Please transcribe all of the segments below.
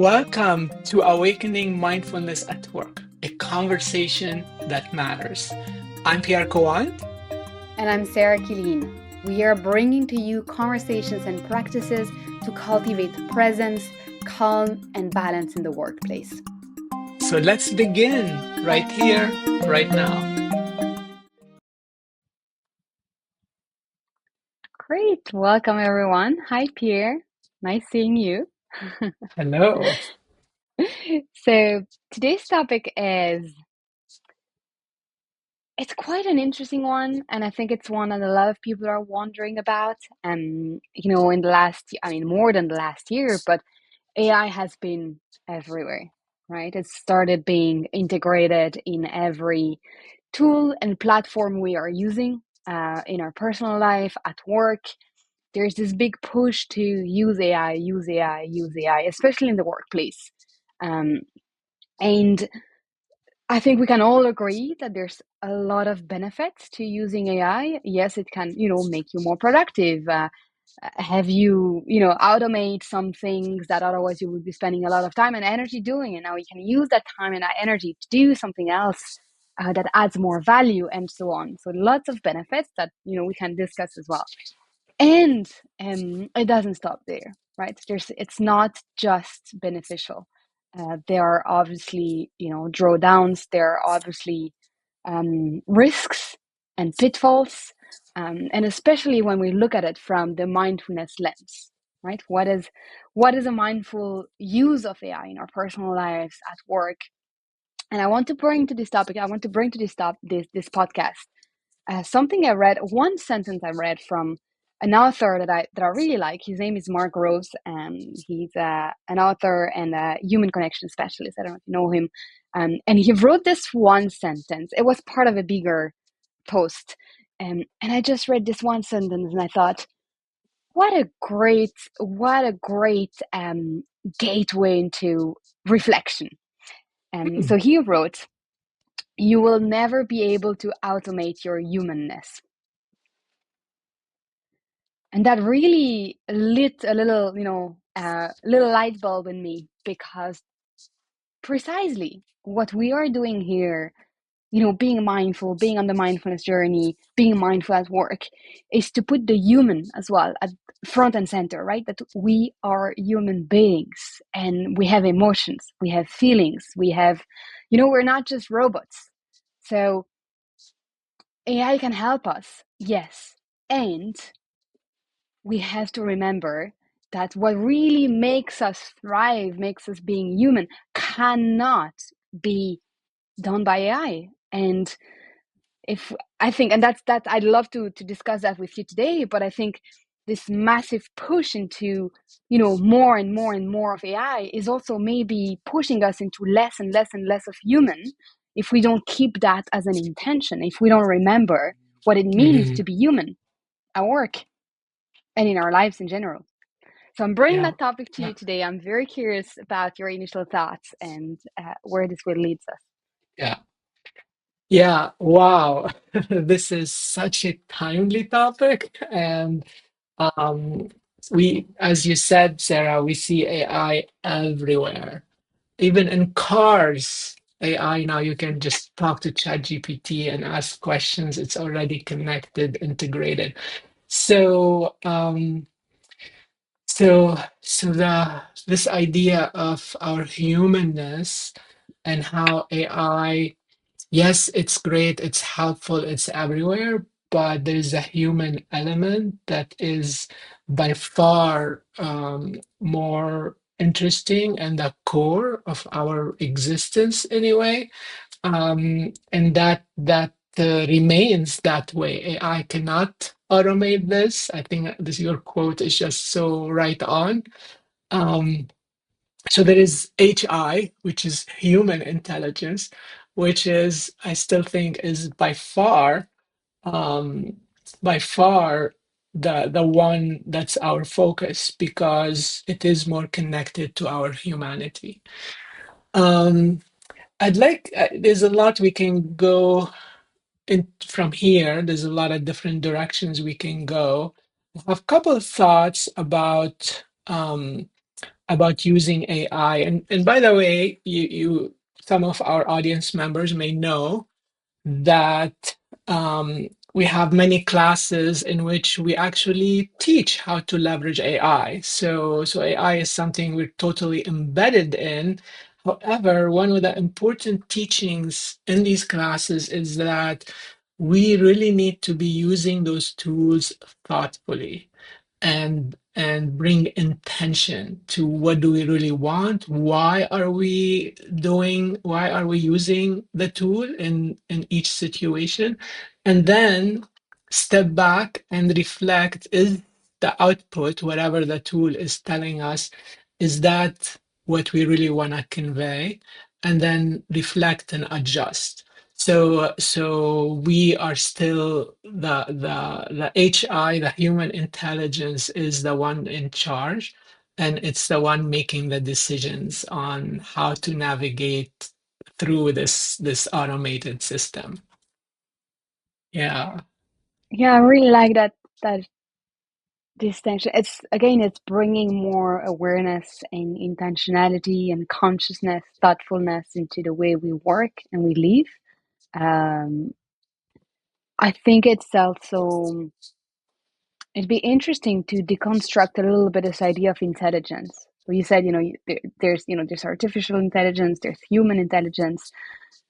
Welcome to Awakening Mindfulness at Work, a conversation that matters. I'm Pierre And I'm Sarah Killeen. We are bringing to you conversations and practices to cultivate presence, calm, and balance in the workplace. So let's begin right here, right now. Great. Welcome, everyone. Hi, Pierre. Nice seeing you. Hello. So today's topic is, it's quite an interesting one, and I think it's one that a lot of people are wondering about. In the last, more than the last year, but AI has been everywhere, right? It started being integrated in every tool and platform we are using in our personal life, at work. There's this big push to use AI, use AI, use AI, especially in the workplace. Um, and I think we can all agree that there's a lot of benefits to using AI. Yes, it can, make you more productive, have you, automate some things that otherwise you would be spending a lot of time and energy doing. And now you can use that time and that energy to do something else that adds more value and so on. So lots of benefits that, we can discuss as well. And it doesn't stop there, right? It's not just beneficial. There are obviously, drawdowns. There are obviously risks and pitfalls, and especially when we look at it from the mindfulness lens, right? What is a mindful use of AI in our personal lives, at work? And I want to bring to this topic. I want to bring to this podcast something I read. One sentence I read from an author that I really like. His name is Mark Rose, and he's an author and a human connection specialist. I don't know if you know him. And he wrote this one sentence. It was part of a bigger post, and I just read this one sentence, and I thought, what a great gateway into reflection. So he wrote, "You will never be able to automate your humanness." And that really lit a little, little light bulb in me, because precisely what we are doing here, being mindful, being on the mindfulness journey, being mindful at work, is to put the human as well at front and center, right? That we are human beings and we have emotions, we have feelings, we're not just robots. So AI can help us, yes. And we have to remember that what really makes us thrive, makes us being human, cannot be done by AI. And if I think, and that's I'd love to discuss that with you today, but I think this massive push into, more and more and more of AI is also maybe pushing us into less and less and less of human, if we don't keep that as an intention, if we don't remember what it means to be human at work and in our lives in general. So I'm bringing Yeah. that topic to you today. I'm very curious about your initial thoughts and where this will lead us. Yeah. Yeah. Wow. This is such a timely topic. And um, as you said, Sarah, we see AI everywhere. Even in cars, AI now you can just talk to ChatGPT and ask questions. It's already connected, integrated. So, this idea of our humanness and how AI, yes, it's great, it's helpful, it's everywhere, but there's a human element that is by far more interesting and the core of our existence anyway. And that remains that way. AI cannot automate this. I think this your quote is just so right on. Um, so there is HI, which is human intelligence, which is I still think is um, by far the one that's our focus because it is more connected to our humanity. Um, there's a lot we can go from here. There's a lot of different directions we can go. I have a couple of thoughts about about using AI. And by the way, you some of our audience members may know that we have many classes in which we actually teach how to leverage AI. So AI is something we're totally embedded in. However, one of the important teachings in these classes is that we really need to be using those tools thoughtfully and bring intention to what do we really want, why are we using the tool in each situation, and then step back and reflect, is the output, whatever the tool is telling us, is that what we really want to convey, and then reflect and adjust. So we are still the HI, the human intelligence is the one in charge, and it's the one making the decisions on how to navigate through this automated system. Yeah. Yeah, I really like that distinction. It's again, it's bringing more awareness and intentionality and consciousness, thoughtfulness into the way we work and we live. Um, I think it's also it'd be interesting to deconstruct a little bit this idea of intelligence. So you said, there's artificial intelligence, there's human intelligence.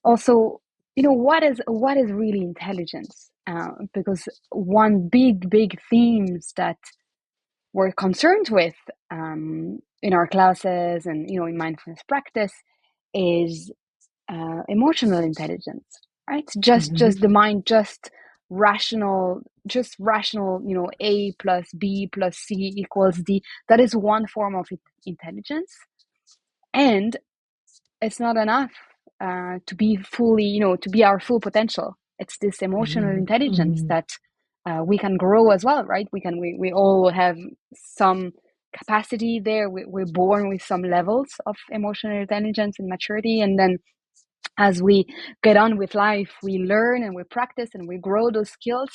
Also, what is really intelligence? Because one big themes that we're concerned with in our classes and in mindfulness practice is emotional intelligence, right? Just the mind, just rational, A plus B plus C equals D. That is one form of intelligence, and it's not enough to be fully, to be our full potential. It's this emotional Mhm, intelligence mhm, that we can grow as well, right? We all have some capacity there. We're born with some levels of emotional intelligence and maturity, and then as we get on with life, we learn and we practice and we grow those skills.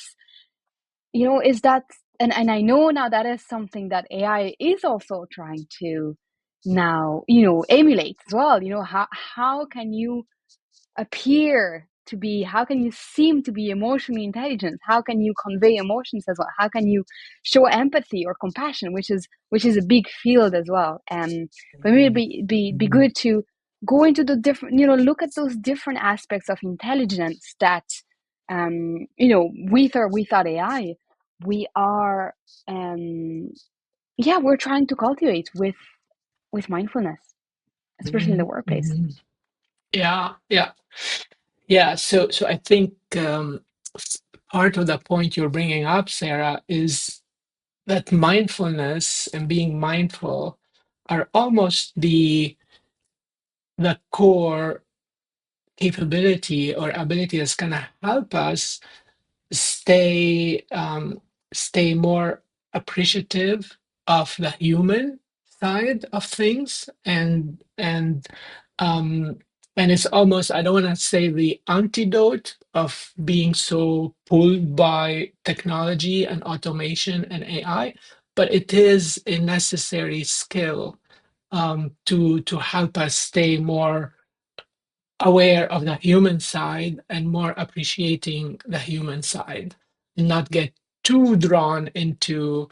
Is that, and I know now that is something that AI is also trying to now, emulate as well. How can you how can you seem to be emotionally intelligent? How can you convey emotions as well? How can you show empathy or compassion, which is a big field as well? But maybe it'd be mhm, good to go into the different, look at those different aspects of intelligence that, with or without AI, we are, yeah, we're trying to cultivate with mindfulness, especially in the mhm, workplace. mhm. Yeah, yeah, yeah. So I think part of the point you're bringing up, Sarah, is that mindfulness and being mindful are almost the core capability or ability that's going to help us stay stay more appreciative of the human side of things, um and it's almost, I don't want to say the antidote of being so pulled by technology and automation and AI, but it is a necessary skill to help us stay more aware of the human side and more appreciating the human side, and not get too drawn into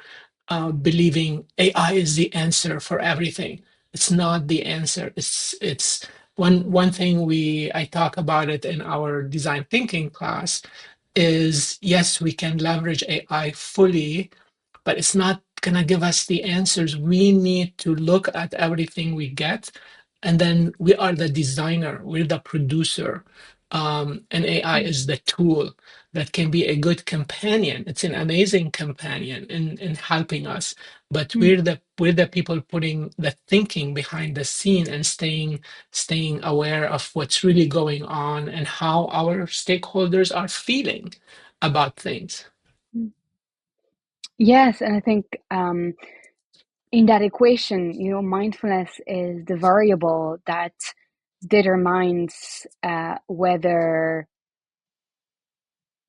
believing AI is the answer for everything. It's not the answer. It's one thing I talk about it in our design thinking class is, yes, we can leverage AI fully, but it's not going to give us the answers. We need to look at everything we get, and then we are the designer, we're the producer, and AI Mm, is the tool that can be a good companion. It's an amazing companion in helping us, but mm, we're the people putting the thinking behind the scene and staying aware of what's really going on and how our stakeholders are feeling about things. mm. Yes, and I think in that equation, mindfulness is the variable that determines whether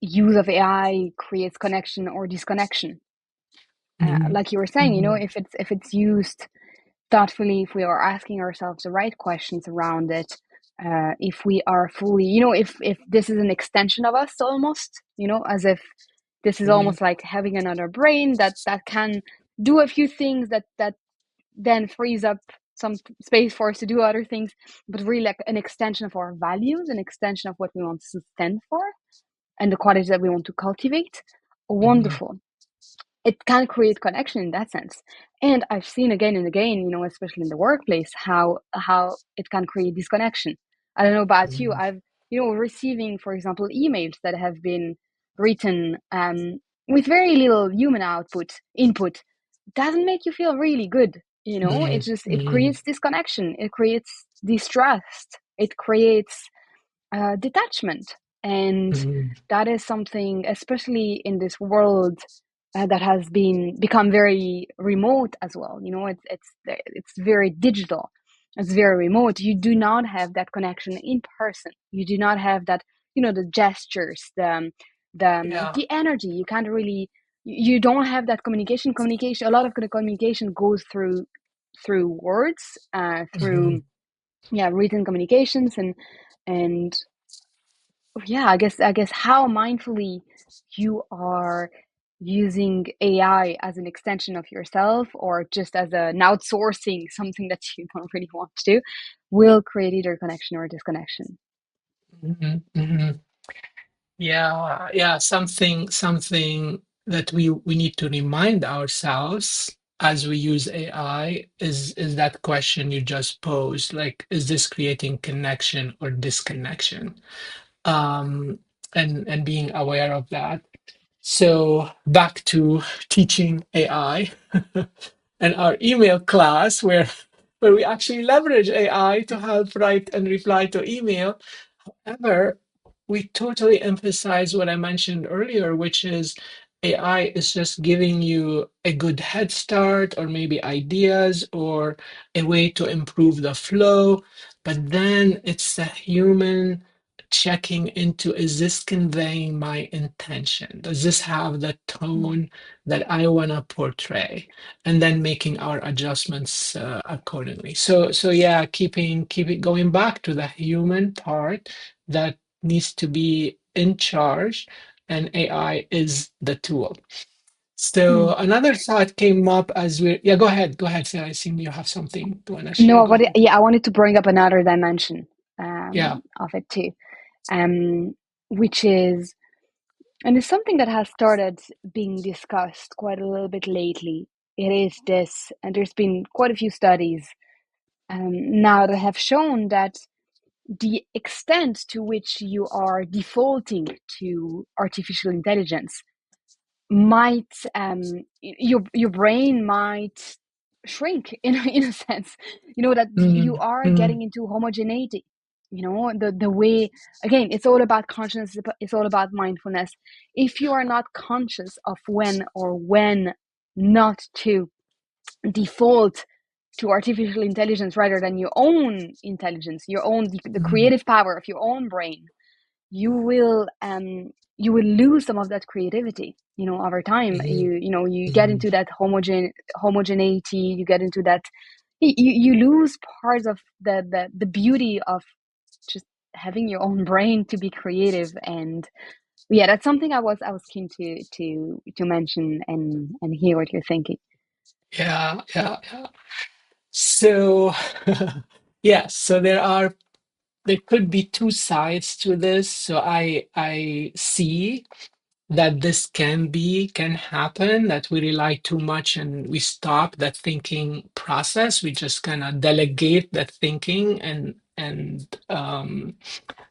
use of AI creates connection or disconnection. Mhm. Like you were saying, Mhm. if it's used thoughtfully, if we are asking ourselves the right questions around it, if we are fully, if this is an extension of us almost, as if this is Mhm. almost like having another brain that can do a few things that then frees up some space for us to do other things, but really like an extension of our values, an extension of what we want to stand for, and the qualities that we want to cultivate. Mhm. Wonderful. It can create connection in that sense. And I've seen again and again, especially in the workplace, how it can create disconnection. I don't know about you. Mhm. I've receiving, for example, emails that have been written with very little human input doesn't make you feel really good. Mhm. It Mhm. creates disconnection. It creates distrust. It creates detachment. And Mhm. that is something, especially in this world that has become very remote as well. It's very digital. It's very remote. You do not have that connection in person. You do not have that, the gestures, Yeah. the energy. You can't really. You don't have that communication. Communication. A lot of the communication goes through words, through Mhm. written communications, and yeah, I guess how mindfully you are using AI as an extension of yourself or just as an outsourcing something that you don't really want to do will create either connection or disconnection. Mhm. Mhm. Yeah, yeah, something that we need to remind ourselves as we use AI is that question you just posed, like, is this creating connection or disconnection? Um, and being aware of that. So back to teaching AI and our email class where we actually leverage AI to help write and reply to email. However, we totally emphasize what I mentioned earlier, which is AI is just giving you a good head start or maybe ideas or a way to improve the flow. But then it's the human checking into, is this conveying my intention? Does this have the tone that I want to portray? And then making our adjustments accordingly. So yeah, keeping going back to the human part that needs to be in charge, and AI is the tool. So Hmm. another thought came up as we, yeah, go ahead, Sarah. I think you have something to want to share. No, Go but ahead. yeah, I wanted to bring up another dimension Yeah. of it too, um, which is, and it's something that has started being discussed quite a little bit lately. It is this, and there's been quite a few studies now that have shown that the extent to which you are defaulting to artificial intelligence might your brain might shrink in a sense, that you Mm, are mm, getting into homogeneity, the way, again, it's all about consciousness, it's all about mindfulness. If you are not conscious of when not to default to artificial intelligence rather than your own intelligence, your own the mm, creative power of your own brain, you will lose some of that creativity. Over time, mm, you get mm. into that homogeneity. You get into that. You lose parts of the beauty of just having your own brain to be creative. And yeah, that's something I was keen to mention and hear what you're thinking. Yeah, yeah, yeah. So, yes, so there could be two sides to this. So I see that this can happen, that we rely too much and we stop that thinking process. We just kind of delegate that thinking, and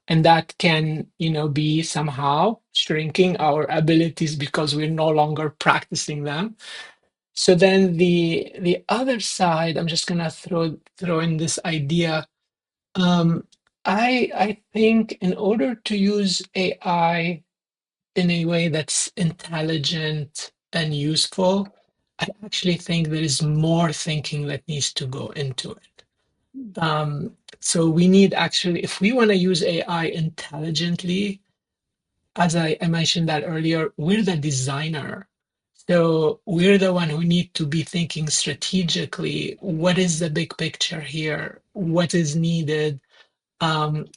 that can, be somehow shrinking our abilities because we're no longer practicing them. So then the other side, I'm just gonna throw in this idea. um, I think in order to use AI in a way that's intelligent and useful, I actually think there is more thinking that needs to go into it. So we need, actually, if we want to use AI intelligently, as I mentioned that earlier, we're the designer. So we're the one who need to be thinking strategically, what is the big picture here? What is needed?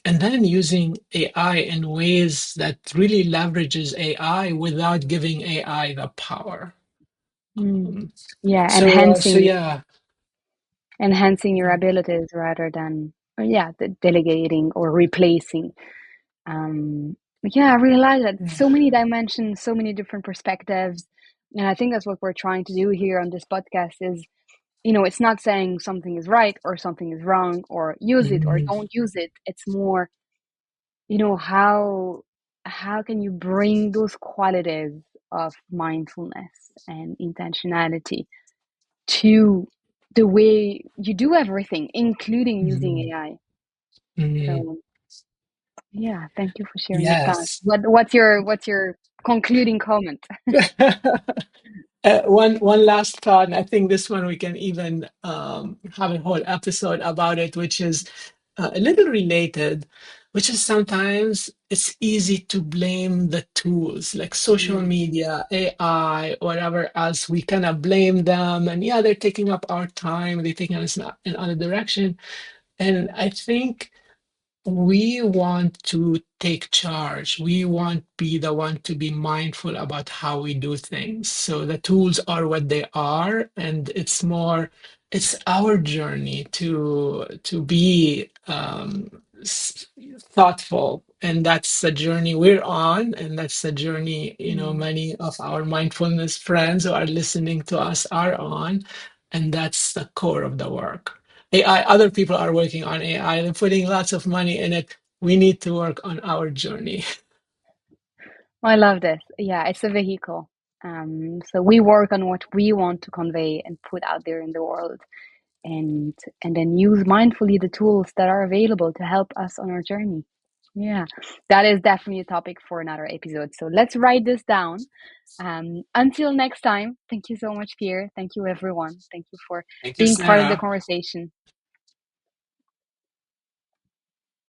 And then using AI in ways that really leverages AI without giving AI the power. Mm. Um, Yeah, so enhancing yeah. enhancing your Mm, abilities rather than yeah, delegating or replacing. Yeah, I really like that. yeah. So many dimensions, so many different perspectives. And I think that's what we're trying to do here on this podcast is, it's not saying something is right or something is wrong or use it or Mm, don't use it. It's more, how can you bring those qualities of mindfulness and intentionality to the way you do everything, including using mm, AI. mm. So yeah, thank you for sharing your thoughts. Yes. What's your concluding comment? One last thought, and I think this one we can even have a whole episode about it, which is a little related, which is sometimes it's easy to blame the tools like social Mm, media, AI, whatever else. We kind of blame them, and yeah, they're taking up our time, they're taking us in other direction. And I think we want to take charge. We want be the one to be mindful about how we do things. So the tools are what they are, and it's our journey to be thoughtful. And that's the journey we're on, and that's the journey, mm. many of our mindfulness friends who are listening to us are on, and that's the core of the work. AI, other people are working on AI and putting lots of money in it. We need to work on our journey. I love this. Yeah, it's a vehicle. So we work on what we want to convey and put out there in the world, and and then use mindfully the tools that are available to help us on our journey. Yeah, that is definitely a topic for another episode. So let's write this down. Until next time, thank you so much, Pierre. Thank you, everyone. Thank you for Thank you, being part of the Sarah. conversation.